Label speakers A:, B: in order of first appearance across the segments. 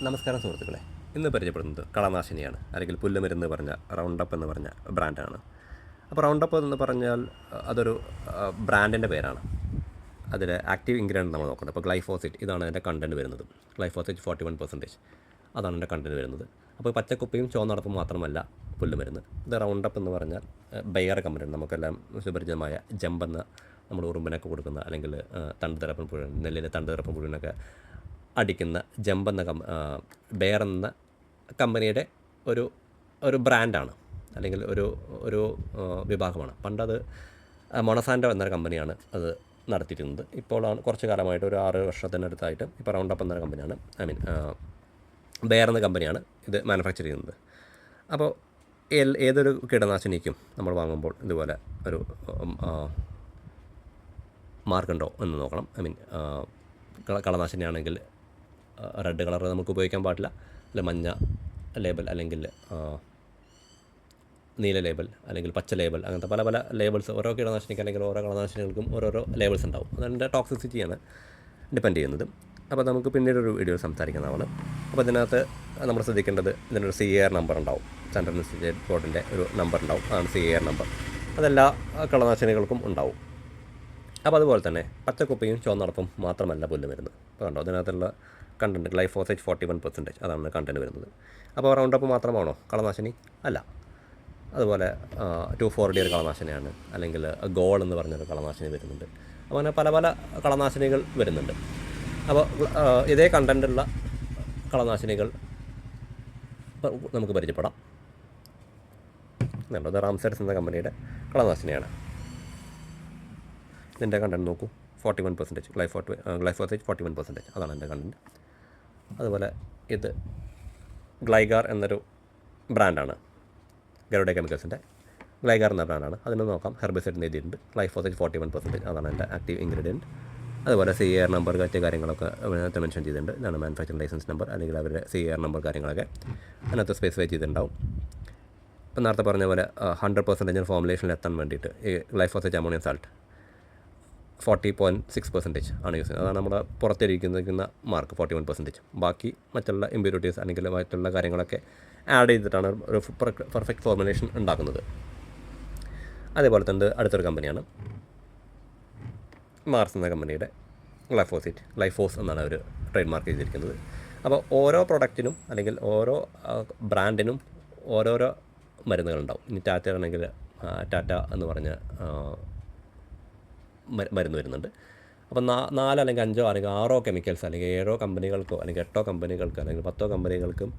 A: നമസ്കാരം സുഹൃത്തുക്കളെ. ഇന്ന് പരിചയപ്പെടുന്നത് കളനാശിനിയാണ്, അല്ലെങ്കിൽ പുല്ലുമരുന്ന് പറഞ്ഞ റൗണ്ടപ്പ് എന്ന് പറഞ്ഞ ബ്രാൻഡാണ്. അപ്പോൾ റൗണ്ടപ്പ് എന്ന് പറഞ്ഞാൽ അതൊരു ബ്രാൻഡിൻ്റെ പേരാണ്. അതിൽ ആക്റ്റീവ് ഇൻഗ്രീഡിയൻ്റ് നമ്മൾ നോക്കുന്നത്. അപ്പോൾ ഗ്ലൈഫോസേറ്റ് ഇതാണ് അതിൻ്റെ കണ്ടൻറ്റ് വരുന്നത്. ഗ്ലൈഫോസേറ്റ് 41% അതാണ് എൻ്റെ കണ്ടൻറ്റ് വരുന്നത്. അപ്പോൾ പച്ചക്കുപ്പിയും ചുവന്നടപ്പും മാത്രമല്ല പുല്ലുമരുന്ന്. ഇത് റൗണ്ടപ്പ് എന്ന് പറഞ്ഞാൽ ബെയർ കമ്പനിയാണ്. നമുക്കെല്ലാം സുപരിചിതമായ ജമ്പെന്ന നമ്മൾ ഉറുമ്പിനൊക്കെ കൊടുക്കുന്ന, അല്ലെങ്കിൽ തണ്ടുതിറപ്പൻ പുഴു, നെല്ലിലെ തണ്ടുതിറപ്പൻ പുഴുവിനൊക്കെ അടിക്കുന്ന ജമ്പെന്ന ബെയർ എന്ന കമ്പനിയുടെ ഒരു ഒരു ബ്രാൻഡാണ്, അല്ലെങ്കിൽ ഒരു ഒരു വിഭാഗമാണ്. പണ്ടത് മൊണസാൻഡോ എന്നൊരു കമ്പനിയാണ് അത് നടത്തിയിരുന്നത്. ഇപ്പോഴാണ് കുറച്ച് കാലമായിട്ട് ഒരു 6 വർഷത്തിനടുത്തായിട്ട് ഇപ്പോൾ റൗണ്ടപ്പ് എന്നൊരു കമ്പനിയാണ്, ബെയർ എന്ന കമ്പനിയാണ് ഇത് മാനുഫാക്ചർ ചെയ്യുന്നത്. അപ്പോൾ ഏതൊരു കീടനാശിനിക്കും നമ്മൾ വാങ്ങുമ്പോൾ ഇതുപോലെ ഒരു മാർക്കുണ്ടോ എന്ന് നോക്കണം. കളനാശിനിയാണെങ്കിൽ റെഡ് കളർ നമുക്ക് ഉപയോഗിക്കാൻ പാടില്ല, അല്ല മഞ്ഞ ലേബൽ, അല്ലെങ്കിൽ നീല ലേബൽ, അല്ലെങ്കിൽ പച്ച ലേബൽ, അങ്ങനത്തെ പല പല ലേബിൾസ് ഓരോ കീടനാശിനിക്ക് അല്ലെങ്കിൽ ഓരോ കളനാശിനികൾക്കും ഓരോരോ ലേബിൾസ് ഉണ്ടാവും. അതിൻ്റെ ടോക്സിസിറ്റിയാണ് ഡിപ്പെൻഡ് ചെയ്യുന്നത്. അപ്പോൾ നമുക്ക് പിന്നീടൊരു വീഡിയോ സംസാരിക്കുന്നതാണ്. അപ്പോൾ ഇതിനകത്ത് നമ്മൾ ശ്രദ്ധിക്കേണ്ടത്, ഇതിനൊരു CAR നമ്പർ ഉണ്ടാവും. സെൻട്രൽ ഇൻസ്റ്റിറ്റ്യൂട്ട് ബോർഡിൻ്റെ ഒരു നമ്പർ ഉണ്ടാവും, അതാണ് CAR നമ്പർ. അതെല്ലാ കളനാശിനികൾക്കും ഉണ്ടാവും. അപ്പോൾ അതുപോലെ തന്നെ പച്ചക്കുപ്പിയും ചുവന്നടപ്പും മാത്രമല്ല പുല്ലുമരുന്ന്. അപ്പോൾ കണ്ടോ, അതിനകത്തുള്ള കണ്ടൻറ്റ് ഗ്ലൈഫോസേറ്റ് 41% അതാണ് കണ്ടൻറ്റ് വരുന്നത്. അപ്പോൾ റൗണ്ടപ്പ് മാത്രമാണോ കളനാശിനി? അല്ല. അതുപോലെ 2,4-D ഒരു കളനാശിനിയാണ്, അല്ലെങ്കിൽ ഗോൾ എന്ന് പറഞ്ഞൊരു കളനാശിനി വരുന്നുണ്ട്. അപ്പോൾ അങ്ങനെ പല പല കളനാശിനികൾ വരുന്നുണ്ട്. അപ്പോൾ ഇതേ കണ്ടൻറ്റുള്ള കളനാശിനികൾ നമുക്ക് പരിചയപ്പെടാം. ഇത് റാംസെറ്റ്സ് എന്ന കമ്പനിയുടെ കളനാശിനിയാണ്. ഇതിൻ്റെ കണ്ടൻറ്റ് നോക്കൂ, 41%, ഗ്ലൈഫോസേറ്റ് 41% അതാണ് എൻ്റെ കണ്ടൻറ്റ്. അതുപോലെ ഇത് ഗ്ലൈഗാർ എന്നൊരു ബ്രാൻഡാണ്, ഗരുഡ കെമിക്കൽസിൻ്റെ ഗ്ലൈഗാർ എന്ന ബ്രാൻഡാണ്. അതിന് നോക്കാം, ഹെർബിസൈഡ് എഴുതിയിട്ടുണ്ട്. ഗ്ലൈഫോസേറ്റ് 41% അതാണ് എൻ്റെ ആക്റ്റീവ് ഇൻഗ്രീഡിയൻറ്റ്. അതുപോലെ CAR നമ്പർ മറ്റ് കാര്യങ്ങളൊക്കെ അതിനകത്ത് മെൻഷൻ ചെയ്തിട്ടുണ്ട്. ഇതാണ് മാനുഫാക്ചറിംഗ് ലൈസൻസ് നമ്പർ, അല്ലെങ്കിൽ അവരുടെ CAR നമ്പർ കാര്യങ്ങളൊക്കെ അതിനകത്ത് സ്പെസിഫൈ ചെയ്തിട്ടുണ്ടാവും. ഇപ്പം നേരത്തെ പറഞ്ഞ പോലെ 100% ഫോർമുലേഷനിൽ എത്താൻ വേണ്ടിയിട്ട് ഈ ഗ്ലൈഫോസേറ്റ് അമോണിയം സാൾട്ട് 40.6% ആണ് യൂസ് ചെയ്യുന്നത്. അതാണ് നമ്മുടെ പുറത്തിരിക്കുന്ന മാർക്ക് 41%. ബാക്കി മറ്റുള്ള ഇമ്പ്യൂരിറ്റീസ് അല്ലെങ്കിൽ മറ്റുള്ള കാര്യങ്ങളൊക്കെ ആഡ് ചെയ്തിട്ടാണ് ഒരു പെർഫെക്റ്റ് ഫോർമുലേഷൻ ഉണ്ടാക്കുന്നത്. അതേപോലെ തന്നെ അടുത്തൊരു കമ്പനിയാണ് മാർസ് എന്ന കമ്പനിയുടെ ഗ്ലൈഫോസ് എന്നാണ് അവർ ട്രേഡ് മാർക്ക് ചെയ്തിരിക്കുന്നത്. അപ്പോൾ ഓരോ പ്രൊഡക്റ്റിനും അല്ലെങ്കിൽ ഓരോ ബ്രാൻഡിനും ഓരോരോ മരുന്നുകളുണ്ടാവും. ഇനി ടാറ്റ ആണെങ്കിൽ ടാറ്റ എന്ന് പറഞ്ഞ മരുന്ന് വരുന്നുണ്ട്. അപ്പോൾ 4 അല്ലെങ്കിൽ 5 അല്ലെങ്കിൽ 6 കെമിക്കൽസ് അല്ലെങ്കിൽ 7 കമ്പനികൾക്കോ അല്ലെങ്കിൽ 8 കമ്പനികൾക്കോ അല്ലെങ്കിൽ 10 കമ്പനികൾക്കും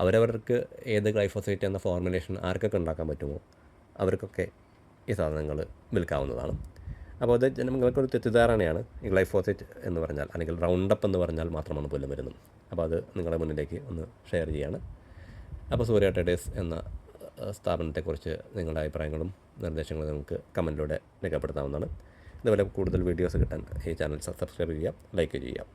A: അവരവർക്ക് ഏത് ഗ്ലൈഫോസേറ്റ് എന്ന ഫോർമുലേഷൻ ആർക്കൊക്കെ ഉണ്ടാക്കാൻ പറ്റുമോ അവർക്കൊക്കെ ഈ സാധനങ്ങൾ വിൽക്കാവുന്നതാണ്. അപ്പോൾ അത് ജനങ്ങൾക്കൊരു തെറ്റിദ്ധാരണയാണ്, ഈ ഗ്ലൈഫോസേറ്റ് എന്ന് പറഞ്ഞാൽ അല്ലെങ്കിൽ റൗണ്ടപ്പ് എന്ന് പറഞ്ഞാൽ മാത്രമാണ് പുല്ലുമരുന്ന്. അപ്പോൾ അത് നിങ്ങളുടെ മുന്നിലേക്ക് ഒന്ന് ഷെയർ ചെയ്യാണ്. അപ്പോൾ സൂര്യ ട്രേഡേഴ്സ് എന്ന സ്ഥാപനത്തെക്കുറിച്ച് നിങ്ങളുടെ അഭിപ്രായങ്ങളും നിർദ്ദേശങ്ങളും നിങ്ങൾക്ക് കമൻറ്റിലൂടെ രേഖപ്പെടുത്താവുന്നതാണ്. ഇതുപോലെ കൂടുതൽ വീഡിയോസ് കിട്ടാൻ ഈ ചാനൽ സബ്സ്ക്രൈബ് ചെയ്യുക, ലൈക്ക് ചെയ്യുക.